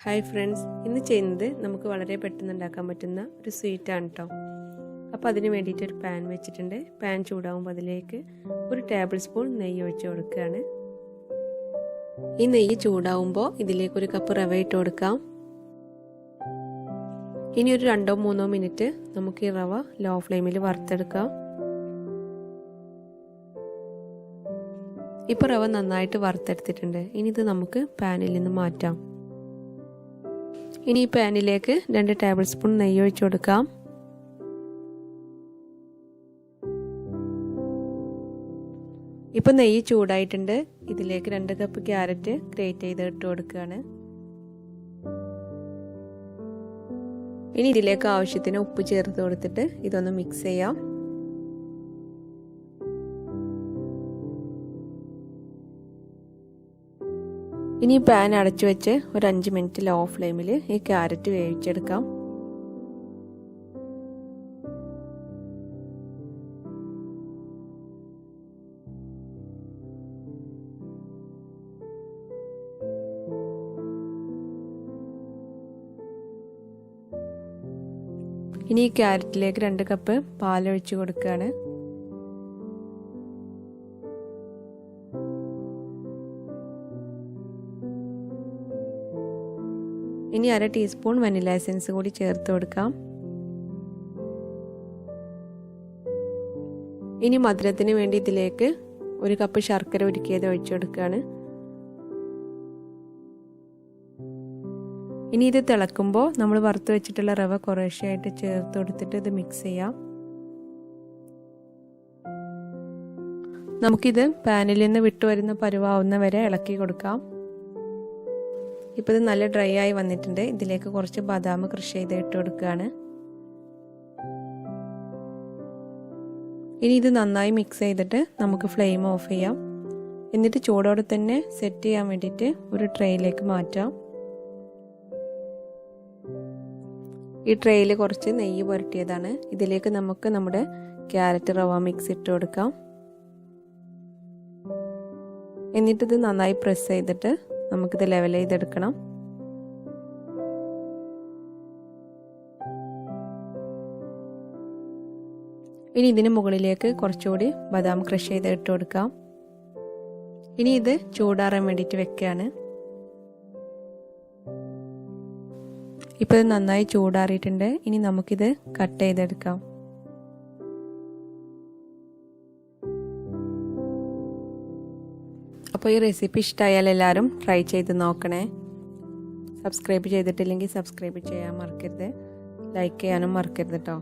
Hi friends, ഇന്ന് ചെയ്യുന്നത് നമുക്ക് വളരെ പെട്ടെന്ന് ഉണ്ടാക്കാൻ പറ്റുന്ന ഒരു സ്വീറ്റാണ് കേട്ടോ. അപ്പോൾ അതിന് വേണ്ടിയിട്ട് ഒരു പാൻ വെച്ചിട്ടുണ്ട്. പാൻ ചൂടാകുമ്പോൾ അതിലേക്ക് ഒരു ടേബിൾ സ്പൂൺ നെയ്യ് ഒഴിച്ച് കൊടുക്കുകയാണ്. ഈ നെയ്യ് ചൂടാവുമ്പോൾ ഇതിലേക്ക് ഒരു കപ്പ് റവ ഇട്ട് കൊടുക്കാം. ഇനി ഒരു 2-3 മിനിറ്റ് നമുക്ക് ഈ റവ ലോ ഫ്ലെയിമിൽ വറുത്തെടുക്കാം. ഇപ്പോൾ റവ നന്നായിട്ട് വറുത്തെടുത്തിട്ടുണ്ട്. ഇനി ഇത് നമുക്ക് പാനിൽ നിന്ന് മാറ്റാം. ഇനി ഈ പാനിലേക്ക് 2 ടേബിൾ സ്പൂൺ നെയ്യ് ഒഴിച്ചു കൊടുക്കാം. ഇപ്പോൾ നെയ്യ് ചൂടായിട്ടുണ്ട്. ഇതിലേക്ക് 2 കപ്പ് ക്യാരറ്റ് ഗ്രേറ്റ് ചെയ്ത് ഇട്ട് കൊടുക്കുകയാണ്. ഇനി ഇതിലേക്ക് ആവശ്യത്തിന് ഉപ്പ് ചേർത്ത് കൊടുത്തിട്ട് ഇതൊന്ന് മിക്സ് ചെയ്യാം. ഇനി പാൻ അടച്ചു വെച്ച് ഒരു 5 മിനിറ്റ് ലോ ഫ്ലെയിമിൽ ഈ ക്യാരറ്റ് വേവിച്ചെടുക്കാം. ഇനി ഈ ക്യാരറ്റിലേക്ക് 2 കപ്പ് പാലൊഴിച്ച് കൊടുക്കുകയാണ്. ഇനി 1/2 ടീസ്പൂൺ വനില എസൻസ് കൂടി ചേർത്ത് കൊടുക്കാം. ഇനി മധുരത്തിന് വേണ്ടി ഇതിലേക്ക് 1 കപ്പ് ശർക്കര ഉരുക്കിയത് ഒഴിച്ചു കൊടുക്കുകയാണ്. ഇനി ഇത് തിളക്കുമ്പോൾ നമ്മൾ വറുത്ത് വെച്ചിട്ടുള്ള റവ കുറേശ്ശെയായിട്ട് ചേർത്ത് കൊടുത്തിട്ട് ഇത് മിക്സ് ചെയ്യാം. നമുക്കിത് പാനിൽ നിന്ന് വിട്ടുവരുന്ന പരുവാവുന്ന വരെ ഇളക്കി കൊടുക്കാം. ഇപ്പോൾ ഇത് നല്ല ഡ്രൈ ആയി വന്നിട്ടുണ്ട്. ഇതിലേക്ക് കുറച്ച് ബദാം ക്രഷ് ചെയ്ത് ഇട്ട് കൊടുക്കുകയാണ്. ഇനി ഇത് നന്നായി മിക്സ് ചെയ്തിട്ട് നമുക്ക് ഫ്ലെയിം ഓഫ് ചെയ്യാം. എന്നിട്ട് ചൂടോടെ തന്നെ സെറ്റ് ചെയ്യാൻ വേണ്ടിയിട്ട് ഒരു ട്രേയിലേക്ക് മാറ്റാം. ഈ ട്രേയിൽ കുറച്ച് നെയ്യ് പുരട്ടിയതാണ്. ഇതിലേക്ക് നമുക്ക് നമ്മുടെ ക്യാരറ്റ് റവ മിക്സ് ഇട്ട് കൊടുക്കാം. എന്നിട്ടിത് നന്നായി പ്രസ് ചെയ്തിട്ട് നമുക്കിത് ലെവൽ ചെയ്തെടുക്കണം. ഇനി ഇതിന് മുകളിലേക്ക് കുറച്ചുകൂടി ബദാം ക്രഷ് ചെയ്ത് ഇട്ട് കൊടുക്കാം. ഇനി ഇത് ചൂടാറാൻ വേണ്ടിയിട്ട് വെക്കുകയാണ്. ഇപ്പോൾ ഇത് നന്നായി ചൂടാറിയിട്ടുണ്ട്. ഇനി നമുക്കിത് കട്ട് ചെയ്തെടുക്കാം. അപ്പോൾ ഈ റെസിപ്പി ഇഷ്ടമായാൽ എല്ലാവരും ട്രൈ ചെയ്ത് നോക്കണേ. സബ്സ്ക്രൈബ് ചെയ്തിട്ടില്ലെങ്കിൽ സബ്സ്ക്രൈബ് ചെയ്യാൻ മറക്കരുത്. ലൈക്ക് ചെയ്യാനും മറക്കരുത് കേട്ടോ.